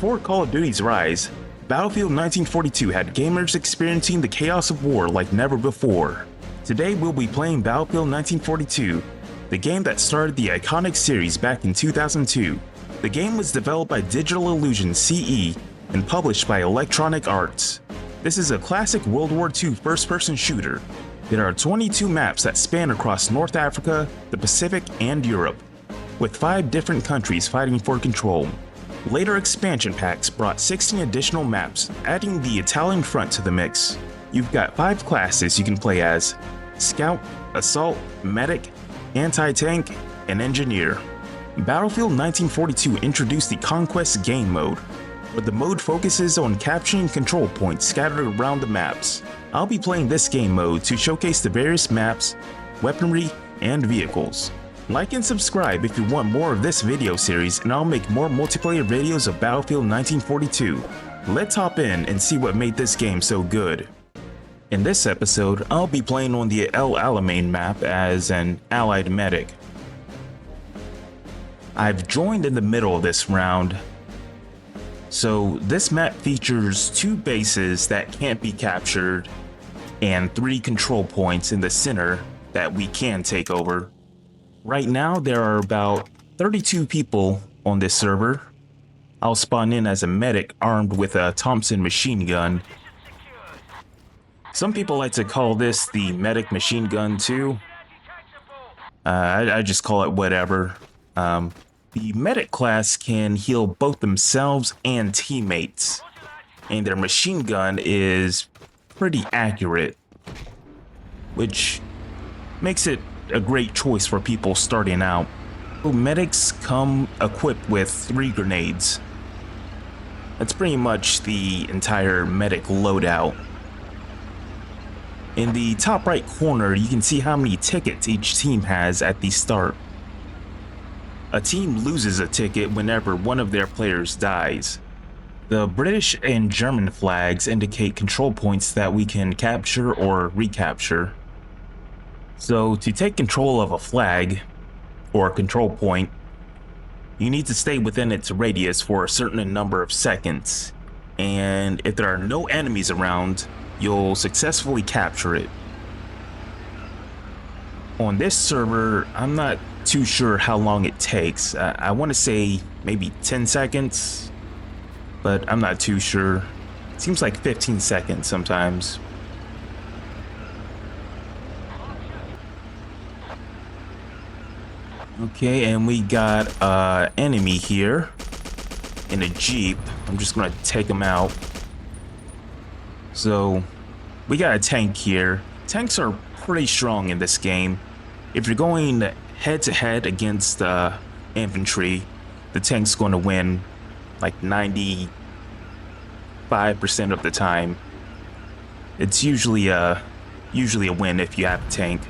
Before Call of Duty's rise, Battlefield 1942 had gamers experiencing the chaos of war like never before. Today we'll be playing Battlefield 1942, the game that started the iconic series back in 2002. The game was developed by Digital Illusion CE and published by Electronic Arts. This is a classic World War II first-person shooter. There are 22 maps that span across North Africa, the Pacific, and Europe, with 5 different countries fighting for control. Later expansion packs brought 16 additional maps, adding the Italian front to the mix. You've got 5 classes you can play as: Scout, Assault, Medic, Anti-Tank, and Engineer. Battlefield 1942 introduced the Conquest game mode, where the mode focuses on capturing control points scattered around the maps. I'll be playing this game mode to showcase the various maps, weaponry, and vehicles. Like and subscribe if you want more of this video series, and I'll make more multiplayer videos of Battlefield 1942. Let's hop in and see what made this game so good. In this episode, I'll be playing on the El-Alamein map as an allied medic. I've joined in the middle of this round. So this map features 2 bases that can't be captured and 3 control points in the center that we can take over. Right now there are about 32 people on this server. I'll spawn in as a medic armed with a Thompson machine gun. Some people like to call this the medic machine gun too. I just call it whatever. The medic class can heal both themselves and teammates, and their machine gun is pretty accurate, which makes it a great choice for people starting out. Medics come equipped with 3 grenades. That's pretty much the entire medic loadout. In the top right corner, you can see how many tickets each team has at the start. A team loses a ticket whenever one of their players dies. The British and German flags indicate control points that we can capture or recapture. So to take control of a flag or control point, you need to stay within its radius for a certain number of seconds, and if there are no enemies around, you'll successfully capture it. On this server, I'm not too sure how long it takes. I want to say maybe 10 seconds, but I'm not too sure. It seems like 15 seconds sometimes. Okay, and we got enemy here in a Jeep. I'm just gonna take him out. So we got a tank here. Tanks are pretty strong in this game. If you're going head to head against infantry, the tank's going to win like 95% of the time. It's usually a win if you have a tank.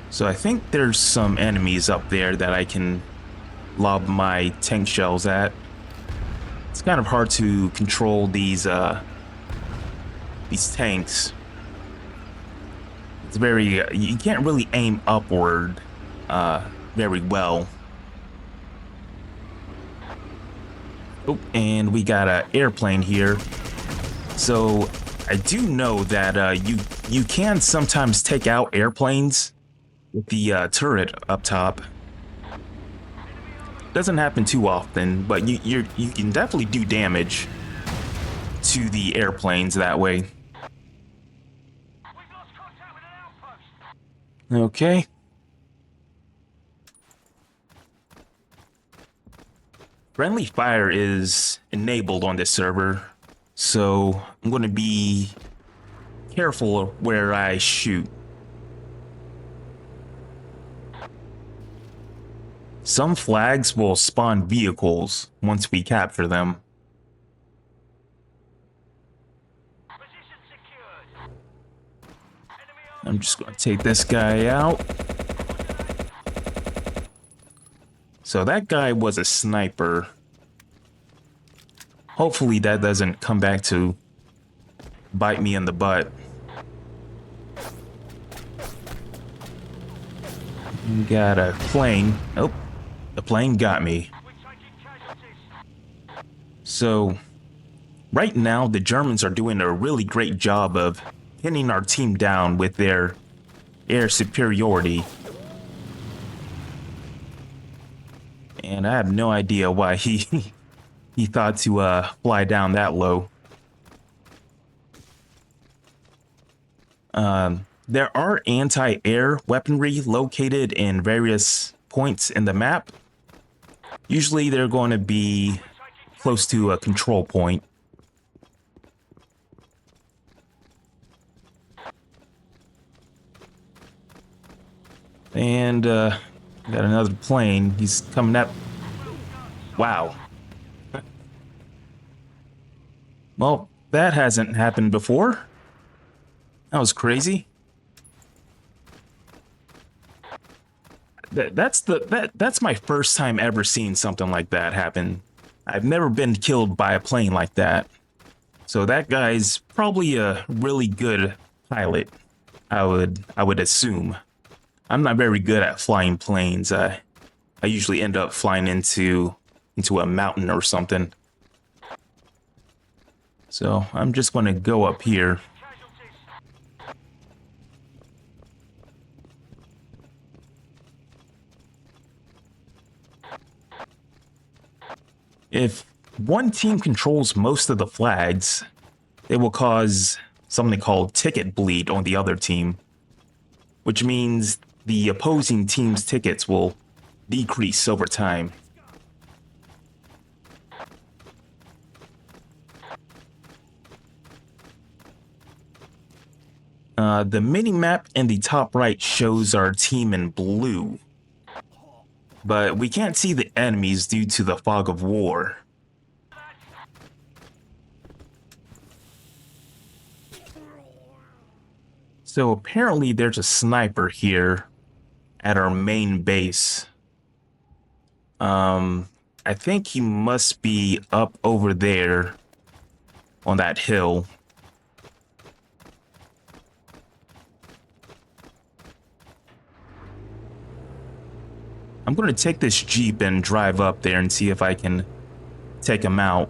So I think there's some enemies up there that I can lob my tank shells at. It's kind of hard to control these tanks. It's very, you can't really aim upward very well. Oh, and we got an airplane here. So I do know that you can sometimes take out airplanes with the turret up top. Doesn't happen too often, but you can definitely do damage to the airplanes that way. Okay. Friendly fire is enabled on this server, so I'm going to be careful where I shoot. Some flags will spawn vehicles once we capture them. I'm just going to take this guy out. So that guy was a sniper. Hopefully that doesn't come back to bite me in the butt. We got a plane. Oh, the plane got me. So right now, the Germans are doing a really great job of pinning our team down with their air superiority. And I have no idea why he he thought to fly down that low. There are anti-air weaponry located in various points in the map. Usually they're going to be close to a control point. And got another plane. He's coming up. Wow. Well, that hasn't happened before. That was crazy. That's my first time ever seeing something like that happen. I've never been killed by a plane like that. So that guy's probably a really good pilot, I would assume. I'm not very good at flying planes. I usually end up flying into a mountain or something. So I'm just going to go up here. If one team controls most of the flags, it will cause something called ticket bleed on the other team, which means the opposing team's tickets will decrease over time. The mini-map in the top right shows our team in blue, but we can't see the enemies due to the fog of war. So apparently there's a sniper here at our main base. I think he must be up over there on that hill. I'm going to take this Jeep and drive up there and see if I can take him out.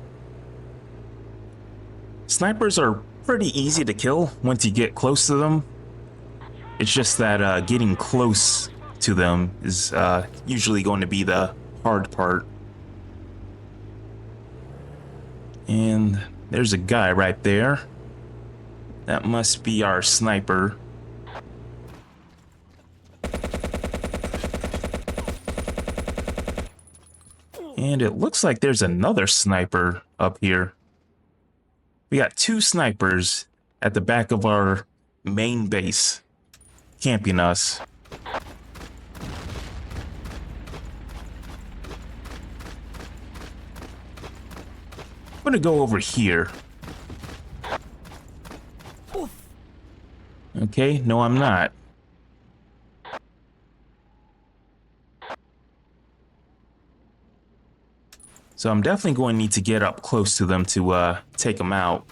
Snipers are pretty easy to kill once you get close to them. It's just that getting close to them is usually going to be the hard part. And there's a guy right there. That must be our sniper. And it looks like there's another sniper up here. We got two snipers at the back of our main base, camping us. I'm gonna go over here. Okay, no, I'm not. So I'm definitely going to need to get up close to them to take them out.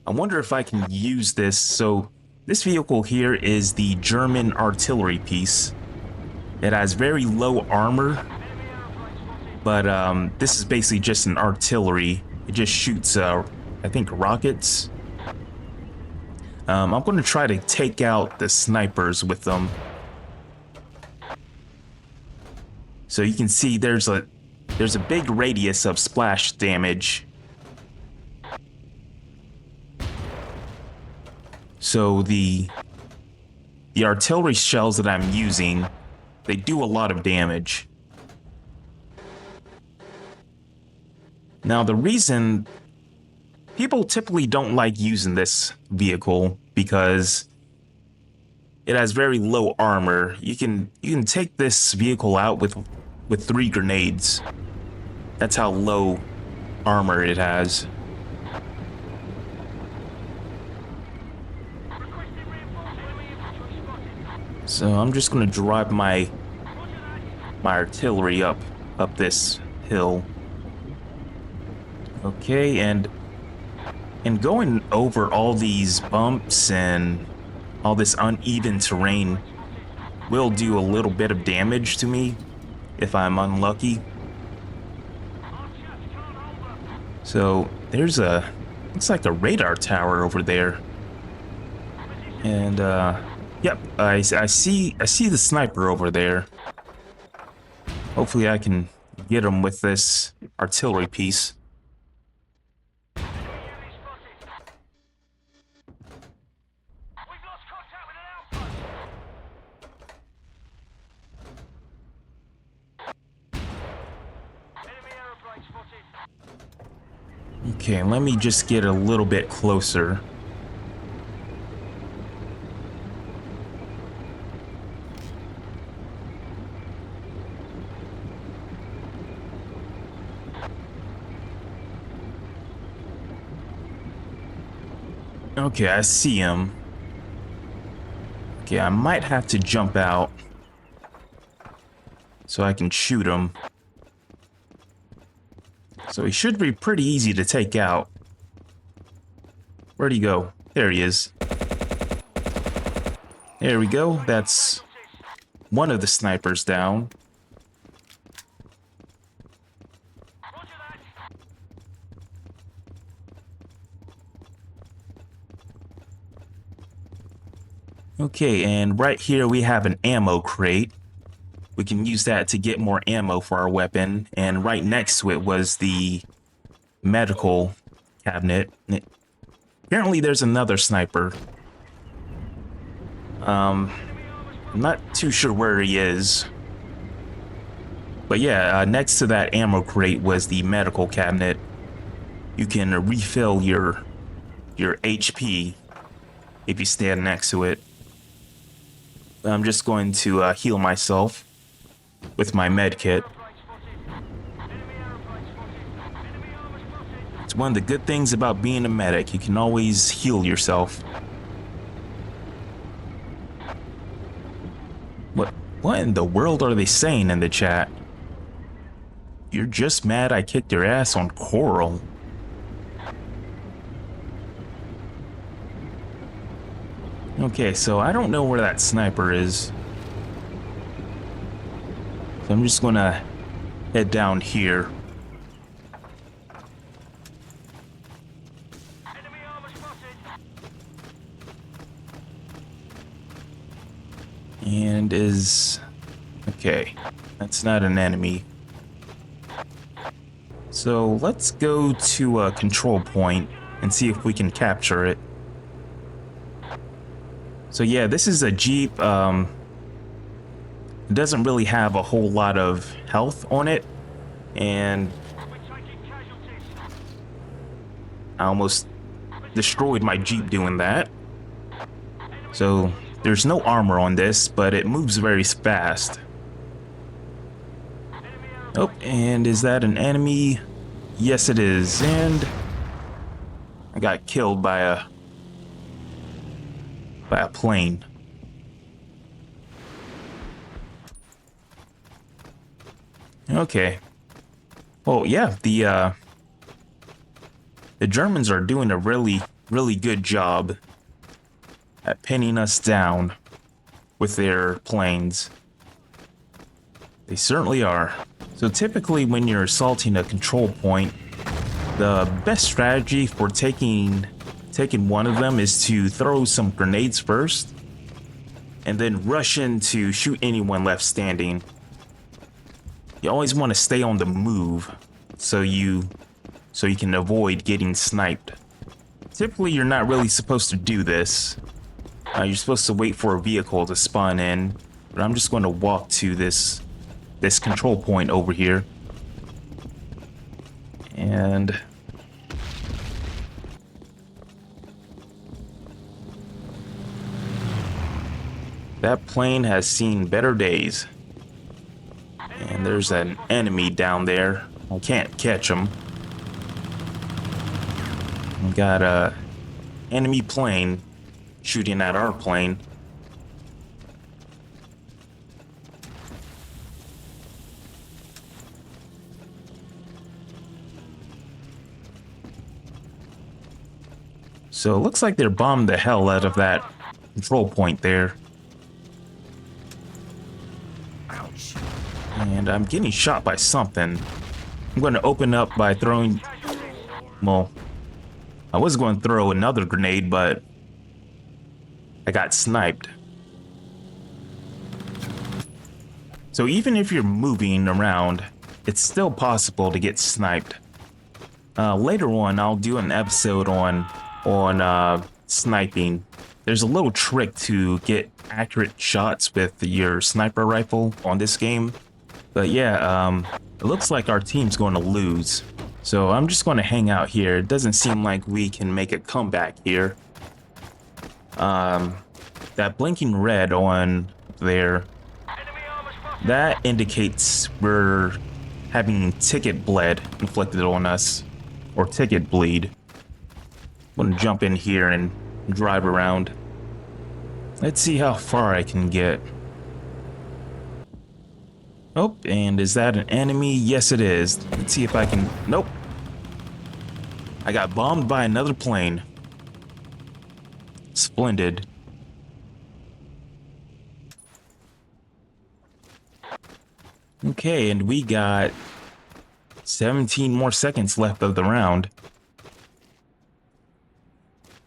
I wonder if I can use this. So this vehicle here is the German artillery piece. It has very low armor, but this is basically just an artillery. It just shoots, I think, rockets. I'm going to try to take out the snipers with them. So you can see there's a big radius of splash damage. So the artillery shells that I'm using, they do a lot of damage. Now the reason people typically don't like using this vehicle because it has very low armor. You can take this vehicle out with 3 grenades. That's how low armor it has. So I'm just gonna drive my artillery up this hill. Okay, and going over all these bumps and all this uneven terrain will do a little bit of damage to me if I'm unlucky. So there's looks like a radar tower over there. And yep, I see the sniper over there. Hopefully I can get him with this artillery piece. Okay, let me just get a little bit closer. Okay, I see him. Okay, I might have to jump out so I can shoot him. So he should be pretty easy to take out. Where'd he go? There he is. There we go. That's one of the snipers down. Okay, and right here we have an ammo crate. We can use that to get more ammo for our weapon. And right next to it was the medical cabinet. Apparently there's another sniper. I'm not too sure where he is. But yeah, next to that ammo crate was the medical cabinet. You can refill your HP if you stand next to it. I'm just going to heal myself with my med kit. It's one of the good things about being a medic. You can always heal yourself. What in the world are they saying in the chat? You're just mad I kicked your ass on Coral. Okay, so I don't know where that sniper is. So I'm just gonna head down here. And is... okay, that's not an enemy. So let's go to a control point and see if we can capture it. So yeah, this is a Jeep. It doesn't really have a whole lot of health on it. And I almost destroyed my Jeep doing that. So there's no armor on this, but it moves very fast. Oh, and is that an enemy? Yes, it is. And I got killed by a plane. Okay. Oh yeah, the Germans are doing a really good job at pinning us down with their planes. They certainly are. So typically when you're assaulting a control point, the best strategy for taking one of them is to throw some grenades first and then rush in to shoot anyone left standing. You always want to stay on the move so you can avoid getting sniped. Typically you're not really supposed to do this. You're supposed to wait for a vehicle to spawn in, but I'm just going to walk to this control point over here. And that plane has seen better days. And there's an enemy down there. I can't catch him. We got a enemy plane shooting at our plane. So it looks like they're bombed the hell out of that control point there. Ouch. And I'm getting shot by something. I'm going to open up by throwing... Well, I was going to throw another grenade, but I got sniped. So even if you're moving around, it's still possible to get sniped. Later on, I'll do an episode on sniping. There's a little trick to get accurate shots with your sniper rifle on this game. But yeah, it looks like our team's going to lose. So I'm just going to hang out here. It doesn't seem like we can make a comeback here. That blinking red on there, that indicates we're having ticket bled inflicted on us, or ticket bleed. I'm gonna jump in here and drive around. Let's see how far I can get. Oh, and is that an enemy? Yes, it is. Let's see if I can... Nope. I got bombed by another plane. Splendid. Okay, and we got 17 more seconds left of the round.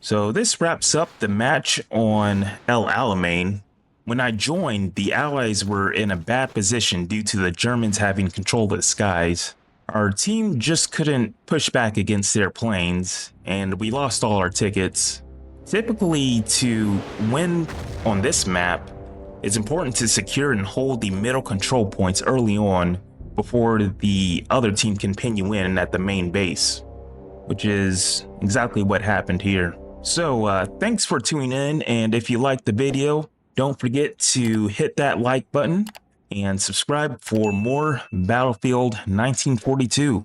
So this wraps up the match on El-Alamein. When I joined, the Allies were in a bad position due to the Germans having control of the skies. Our team just couldn't push back against their planes, and we lost all our tickets. Typically, to win on this map, it's important to secure and hold the middle control points early on before the other team can pin you in at the main base, which is exactly what happened here. So thanks for tuning in, and if you liked the video, don't forget to hit that like button and subscribe for more Battlefield 1942.